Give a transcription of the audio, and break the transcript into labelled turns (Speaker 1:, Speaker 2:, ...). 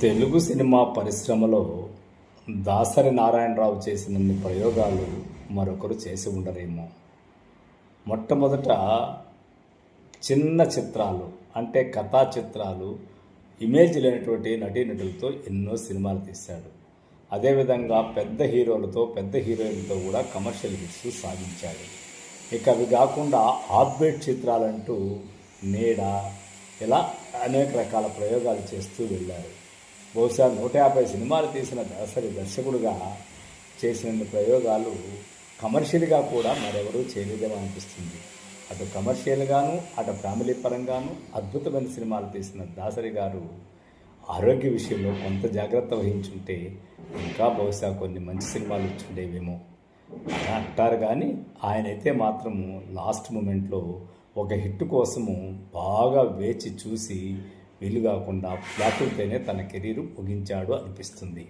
Speaker 1: Telugu cinema పరిశ్రమలో దాసరి నారాయణరావు చేసినన్ని ప్రయోగాలు మరొకరు చేసి ఉండరేమో. మొట్టమొదట చిన్న చిత్రాలు అంటే కథా చిత్రాలు, ఇమేజ్ లేనటువంటి నటీనటులతో ఎన్నో సినిమాలు తీశాడు. అదేవిధంగా పెద్ద హీరోలతో పెద్ద హీరోయిన్లతో కూడా కమర్షియల్ హిట్స్ సాధించాడు. ఇక అవి కాకుండా ఆర్బిట్ చిత్రాలంటూ నీడ ఇలా అనేక రకాల ప్రయోగాలు చేస్తూ వెళ్ళారు. బహుశా 150 సినిమాలు తీసిన దాసరి దర్శకుడుగా చేసిన ప్రయోగాలు కమర్షియల్గా కూడా మరెవరూ చేయలేదేమో అనిపిస్తుంది. అటు కమర్షియల్గాను అటు ఫ్యామిలీ పరంగాను అద్భుతమైన సినిమాలు తీసిన దాసరి గారు ఆరోగ్య విషయంలో కొంత జాగ్రత్త వహించుంటే ఇంకా బహుశా కొన్ని మంచి సినిమాలు ఇచ్చుండేవేమో అంటారు. కానీ ఆయనైతే మాత్రము లాస్ట్ మూమెంట్లో ఒక హిట్ కోసము బాగా వేచి చూసి వీలు కాకుండా ఫ్లాపులతోనే తన కెరీర్ ముగించాడు అనిపిస్తుంది.